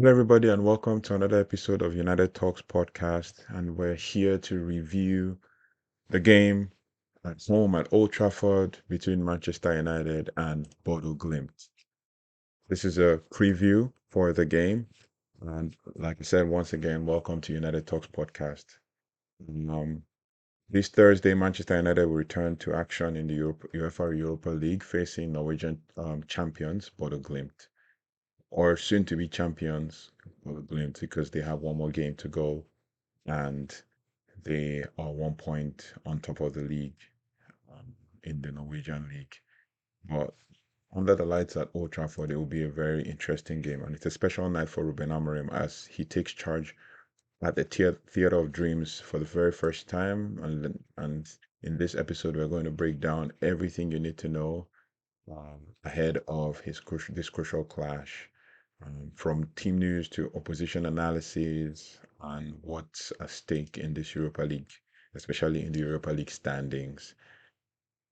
Hello, everybody, and welcome to another episode of United Talks podcast. And we're here to review the game at home at Old Trafford between Manchester United and Bodo Glimt. This is a preview for the game. And like I said, once again, welcome to United Talks podcast. Um, this Thursday, Manchester United will return to action in the UEFA Europa League facing Norwegian champions Bodo Glimt, or soon to be champions Bodo Glimt, because they have one more game to go and they are 1 point on top of the league in the Norwegian league. But under the lights at Old Trafford, it will be a very interesting game, and it's a special night for Ruben Amorim as he takes charge at the Theater of Dreams for the very first time. And in this episode, we're going to break down everything you need to know ahead of this crucial clash, from team news to opposition analysis and what's at stake in this Europa League, especially in the Europa League standings.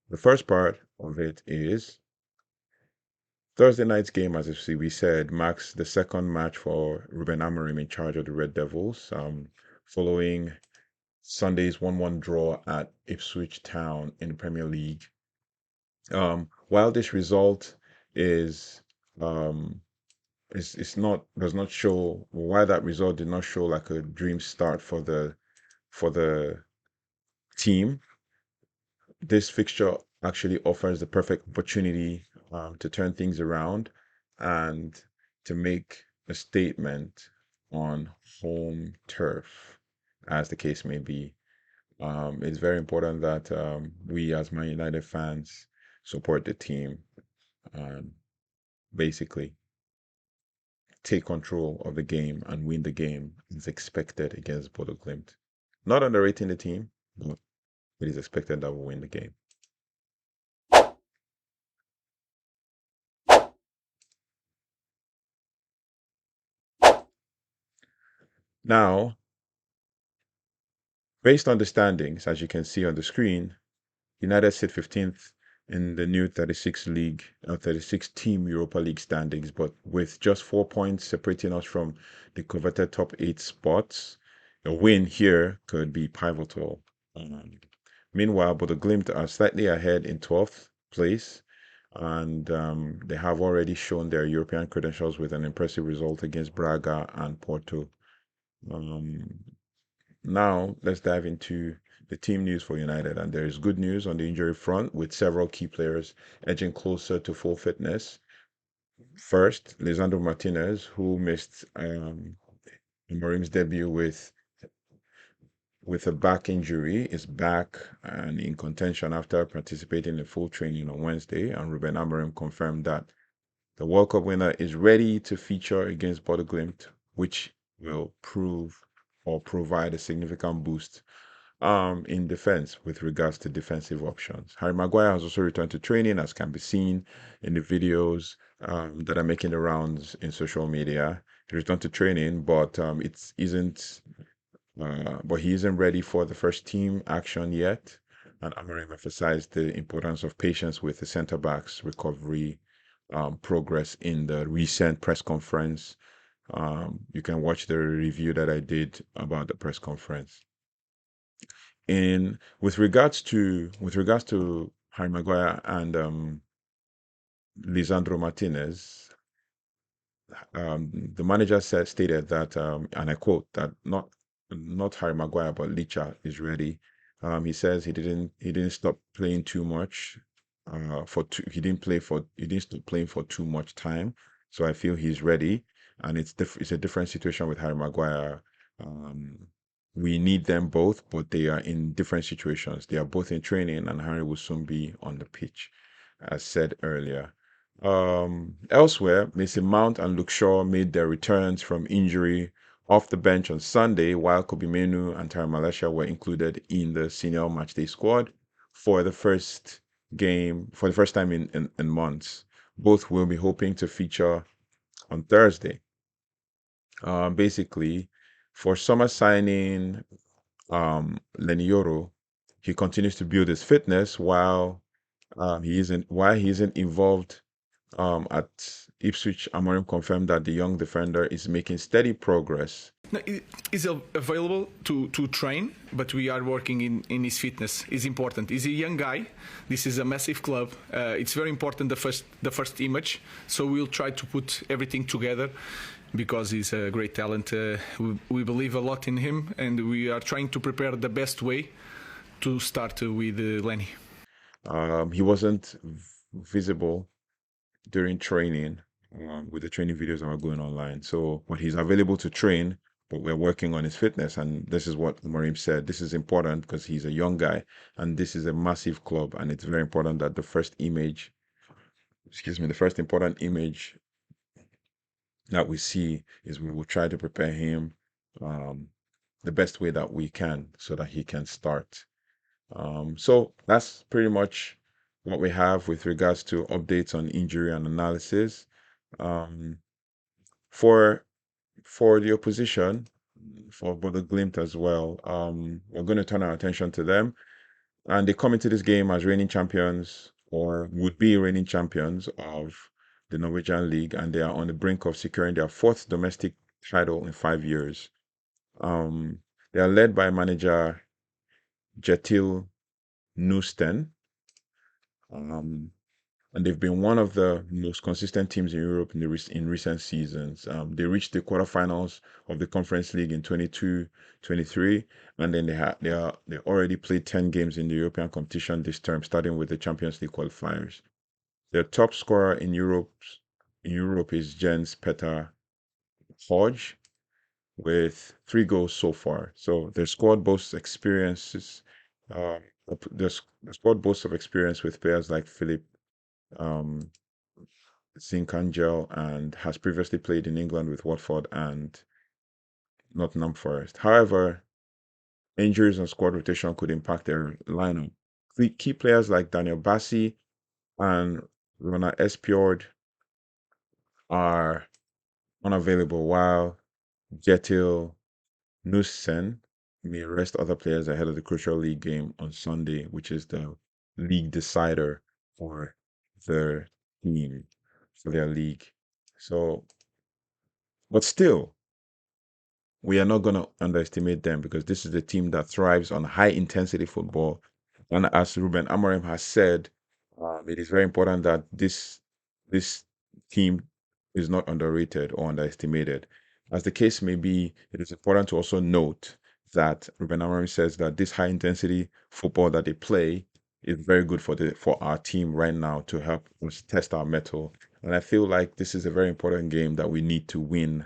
The first part of it is Thursday night's game, as we said, marks the second match for Ruben Amorim in charge of the Red Devils, following Sunday's 1-1 draw at Ipswich Town in the Premier League. While this result is um, it's not does not show why that result did not show like a dream start for the team. This fixture actually offers the perfect opportunity to turn things around and to make a statement on home turf, as the case may be. It's very important that we as Man United fans support the team and basically take control of the game and win the game is expected against Bodo Glimt. Not underrating the team, but it is expected that we'll win the game. Now, based on the standings, as you can see on the screen, United sit 15th in the new 36 team Europa League standings, but with just 4 points separating us from the coveted top 8 spots. A win here could be pivotal. Meanwhile, Bodo Glimt are slightly ahead in 12th place, and they have already shown their European credentials with an impressive result against Braga and Porto. Um, Now, let's dive into the team news for United. And there is good news on the injury front, with several key players edging closer to full fitness. First, Lisandro Martinez, who missed Amorim's debut with a back injury, is back and in contention after participating in full training on Wednesday. And Ruben Amorim confirmed that the World Cup winner is ready to feature against Bodo Glimt, which will prove or provide a significant boost in defense with regards to defensive options. Harry Maguire has also returned to training, as can be seen in the videos that are making the rounds in social media. He returned to training, but it isn't. But he isn't ready for the first team action yet. And Amorim emphasized the importance of patience with the centre backs recovery progress in the recent press conference. You can watch the review that I did about the press conference. In with regards to Harry Maguire and Lisandro Martinez, the manager stated that, and I quote, that not Harry Maguire but Licha is ready. He says he didn't stop playing too much. He didn't stop playing for too much time. So I feel he's ready, and it's a different situation with Harry Maguire. Um, we need them both, but they are in different situations. They are both in training, and Harry will soon be on the pitch, as said earlier. Elsewhere, Mason Mount and Luke Shaw made their returns from injury off the bench on Sunday, while Kobe Menu and Tara Malaysia were included in the senior matchday squad for the first time in months. Both will be hoping to feature on Thursday. Basically, for summer signing, Yoro, he continues to build his fitness while he isn't involved at Ipswich, Amorim confirmed that the young defender is making steady progress. No, he's available to train, but we are working in his fitness. It's important. He's a young guy. This is a massive club. It's very important the first image. So we'll try to put everything together because he's a great talent. We believe a lot in him, and we are trying to prepare the best way to start with Lenny. He wasn't visible during training with the training videos that were going online. So, but he's available to train, but we're working on his fitness. And this is what Amorim said. This is important because he's a young guy and this is a massive club. And it's very important that the first important image that we see is we will try to prepare him the best way that we can so that he can start. So that's pretty much what we have with regards to updates on injury and analysis. Um, for the opposition, for Bodo Glimt as well, we're going to turn our attention to them. And they come into this game as reigning champions or would be reigning champions of the Norwegian League, and they are on the brink of securing their fourth domestic title in 5 years. They are led by manager Jetil Nusten. And they've been one of the most consistent teams in Europe in recent seasons. They reached the quarterfinals of the Conference League in 22-23, and then they already played 10 games in the European competition this term, starting with the Champions League qualifiers. Their top scorer in Europe is Jens Petter Hodge with 3 goals so far. So their squad boasts experiences. Uh, the squad boasts of experience with players like Philip um, Zinkangel and has previously played in England with Watford and Nottingham Forest. However, injuries and squad rotation could impact their lineup. Key players like Daniel Bassi and Rona Espjord are unavailable, while Jetil Nussen may rest other players ahead of the crucial league game on Sunday, which is the league decider for their team, for their league. So, but still, we are not going to underestimate them because this is a team that thrives on high intensity football. And as Ruben Amorim has said, it is very important that this team is not underrated or underestimated. As the case may be, it is important to also note that Ruben Amorim says that this high intensity football that they play is very good for our team right now to help us test our mettle. And I feel like this is a very important game that we need to win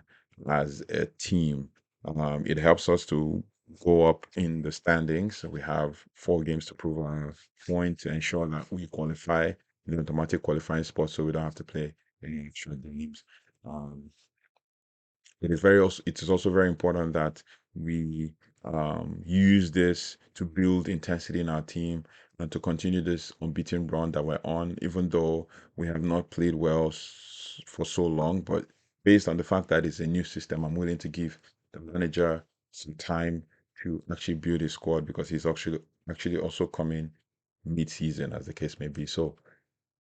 as a team. It helps us to go up in the standings. So we have 4 games to prove our point to ensure that we qualify in the automatic qualifying spot so we don't have to play any extra games. Um, it is also very important that we use this to build intensity in our team and to continue this unbeaten run that we're on, even though we have not played well for so long. But based on the fact that it's a new system, I'm willing to give the manager some time to actually build his squad because he's actually also coming mid-season, as the case may be. So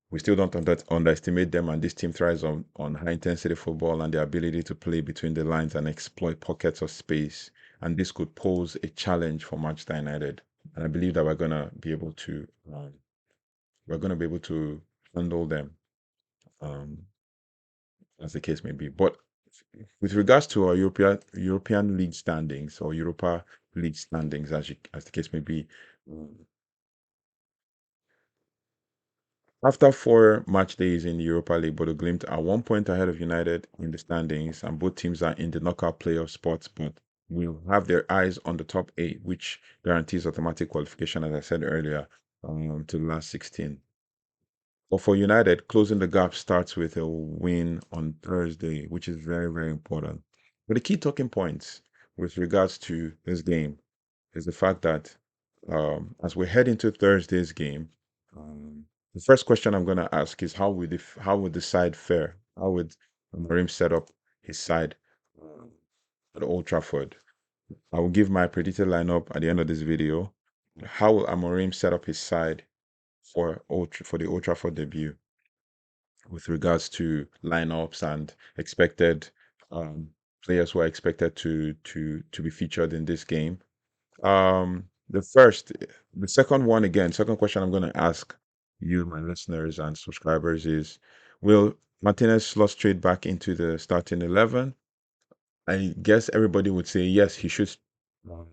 we still don't underestimate them, and this team thrives on high intensity football and the ability to play between the lines and exploit pockets of space. And this could pose a challenge for Manchester United. And I believe that we're gonna be able to handle them, um, as the case may be. But with regards to our European League standings or Europa League standings, as the case may be, um, after 4 match days in the Europa League, Bodo Glimt are 1 point ahead of United in the standings, and both teams are in the knockout playoff spots, but will have their eyes on the top 8, which guarantees automatic qualification, as I said earlier, to the last 16. But for United, closing the gap starts with a win on Thursday, which is very, very important. But the key talking points with regards to this game is the fact that as we head into Thursday's game, the first question I'm going to ask is how would the side fare? How would Amorim set up his side at Old Trafford? I will give my predicted lineup at the end of this video. How will Amorim set up his side for the Old Trafford debut? with regards to lineups and expected um, players who are expected to be featured in this game. The second one again, second question I'm going to ask you, my listeners and subscribers, is: will Martinez slot straight back into the starting 11? I guess everybody would say yes, he should um,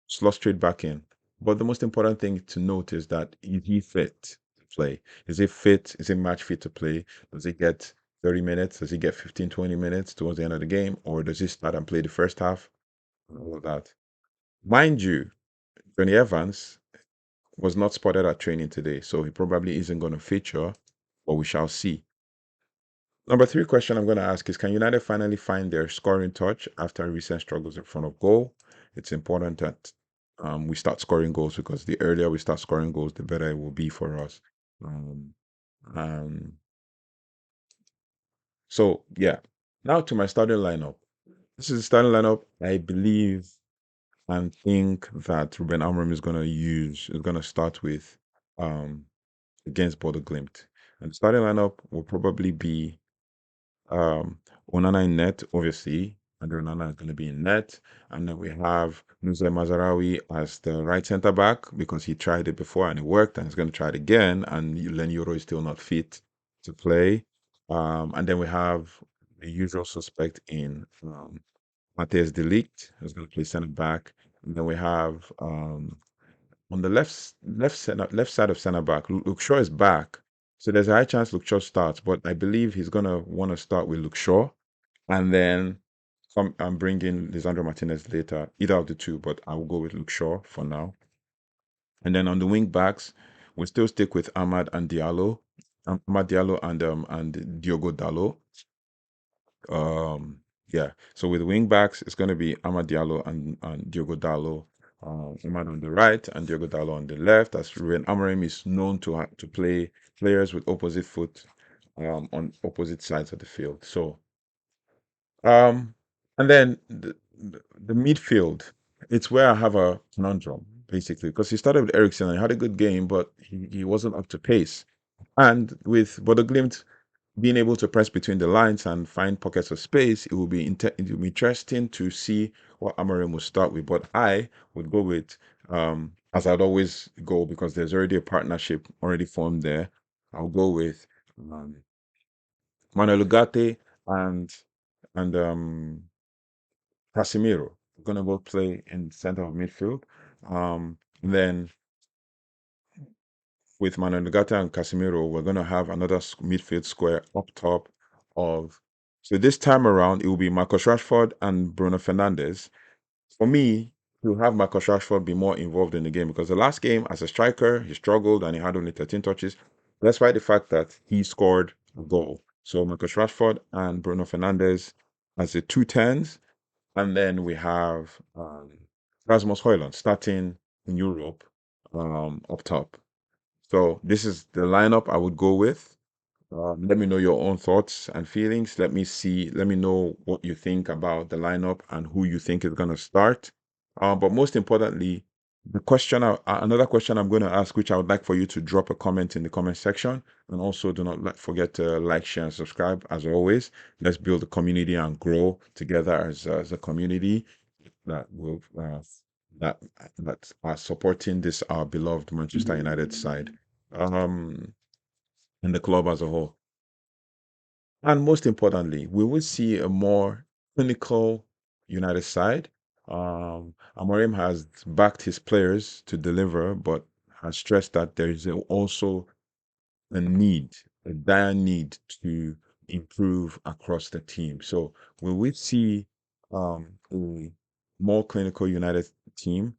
slot straight back in. But the most important thing to note is that is he fit to play? Is he fit? Is he match fit to play? Does he get 30 minutes? Does he get 15, 20 minutes towards the end of the game? Or does he start and play the first half? All of that. Mind you, Johnny Evans was not spotted at training today, so he probably isn't going to feature, but we shall see. Number three question I'm going to ask is: can United finally find their scoring touch after recent struggles in front of goal? It's important that we start scoring goals, because the earlier we start scoring goals, the better it will be for us. Um, um, so, yeah. Now to my starting lineup. This is the starting lineup I believe and think that Ruben Amorim is going to start with um, against Bodo Glimt. And the starting lineup will probably be Um, Onana in net, obviously. And Onana is going to be in net. And then we have Nusle Mazarawi as the right centre back, because he tried it before and it worked, and he's going to try it again. And Len Yoro is still not fit to play. And then we have the usual suspect in Matthias de Ligt, who's going to play centre back. And then we have on the left side of centre back, Luke Shaw is back, so there's a high chance Luke Shaw starts. But I believe he's gonna want to start with Luke Shaw, and then I'm bringing Lisandro Martinez later, either of the two. But I will go with Luke Shaw for now. And then on the wing backs, we'll still stick with Ahmad Diallo and Diogo Dallo. Yeah. So with wing backs, it's going to be Amad Diallo and Diogo Dallo. Amad on the right and Diogo Dallo on the left. As Ruben Amorim is known to play players with opposite foot on opposite sides of the field. So um, and then the midfield, it's where I have a conundrum basically, because he started with Ericsson and he had a good game, but he wasn't up to pace. And with Bodo Glimt being able to press between the lines and find pockets of space, it will be interesting to see what Amorim will start with. But I would go with, as I'd always go, because there's already a partnership already formed there. I'll go with um, Manuel Ugarte and Casemiro. We're gonna both play in center of midfield. Then with Manuel Ugarte and Casemiro, we're going to have another midfield square up top of. So this time around, it will be Marcus Rashford and Bruno Fernandes. For me, to have Marcus Rashford be more involved in the game, because the last game as a striker, he struggled and he had only 13 touches. Despite the fact that he scored a goal. So Marcus Rashford and Bruno Fernandes as the two tens. And then we have Rasmus Højlund starting in Europe up top. So this is the lineup I would go with. Let me know your own thoughts and feelings. Let me know what you think about the lineup and who you think is going to start. But most importantly, another question I'm going to ask, which I would like for you to drop a comment in the comment section. And also do not forget to like, share, and subscribe. As always, let's build a community and grow together as a community that will that that are supporting this our beloved Manchester United side, um, and the club as a whole. And most importantly, we will see a more clinical United side. Amorim has backed his players to deliver, but has stressed that there is also a dire need to improve across the team. So will we see a more clinical United team?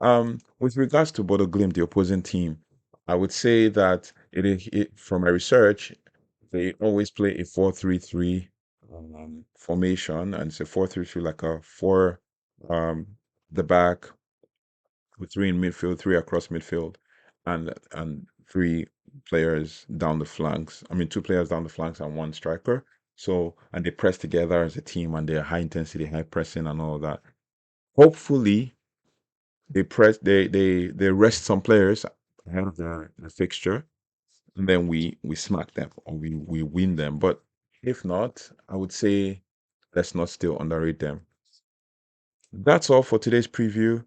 With regards to Bodo Glimt, the opposing team, I would say that from my research, they always play a 4-3-3 formation, and it's a 4-3-3, like a four um, the back, with three in midfield, three across midfield, and three players down the flanks. I mean, two players down the flanks and one striker. So, and they press together as a team, and they're high intensity, high pressing, and all of that. Hopefully, they rest some players ahead of the fixture, and then we smack them or we win them. But if not, I would say let's not still underrate them. That's all for today's preview.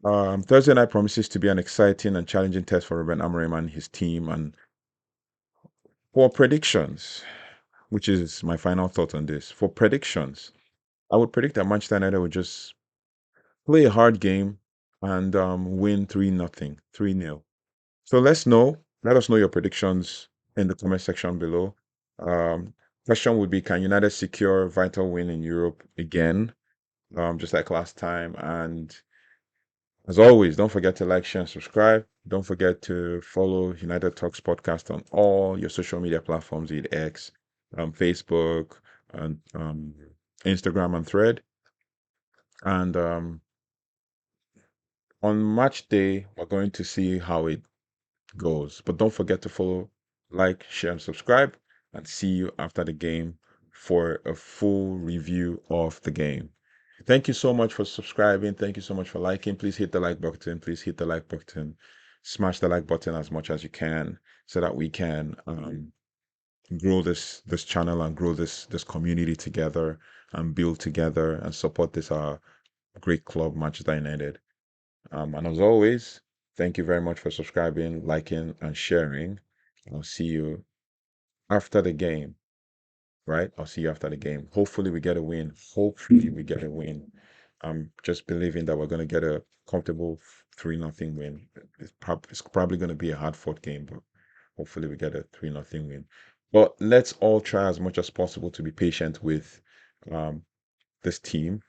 Thursday night promises to be an exciting and challenging test for Ruben Amorim and his team. And for predictions, which is my final thought on this, for predictions, I would predict that Manchester United would just play a hard game and win 3-0, 3-0. So let's know. Let us know your predictions in the comment section below. Question would be: Can United secure a vital win in Europe again, just like last time? And as always, don't forget to like, share, and subscribe. Don't forget to follow United Talks podcast on all your social media platforms, be it X, Facebook, and Instagram and Thread. And on match day, we're going to see how it goes. But don't forget to follow, like, share, and subscribe. And see you after the game for a full review of the game. Thank you so much for subscribing. Thank you so much for liking. Please hit the like button. Please hit the like button. Smash the like button as much as you can so that we can grow this channel and grow this community together and build together and support this great club, Manchester United. And as always, thank you very much for subscribing, liking, and sharing. I'll see you after the game, right? I'll see you after the game. Hopefully, we get a win. Hopefully, we get a win. I'm just believing that we're going to get a comfortable 3-0 win. It's probably going to be a hard fought game, but hopefully, we get a 3-0 win. But let's all try as much as possible to be patient with um, this team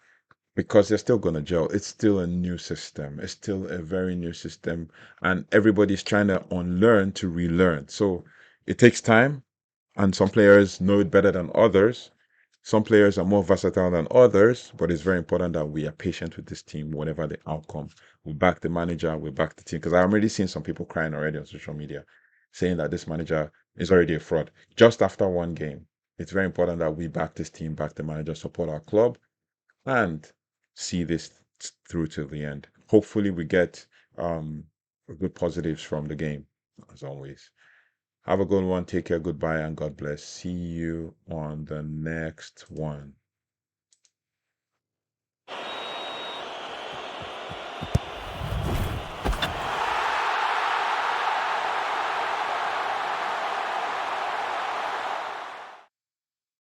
because they're still going to gel. It's still a new system. It's still a very new system, and everybody's trying to unlearn to relearn. So it takes time, and some players know it better than others. Some players are more versatile than others, but it's very important that we are patient with this team, whatever the outcome. We back the manager, we back the team. Because I'm already seeing some people crying already on social media, saying that this manager is already a fraud just after one game. It's very important that we back this team, back the manager, support our club, and see this through till the end. Hopefully, we get good positives from the game, as always. Have a good one. Take care. Goodbye and God bless. See you on the next one.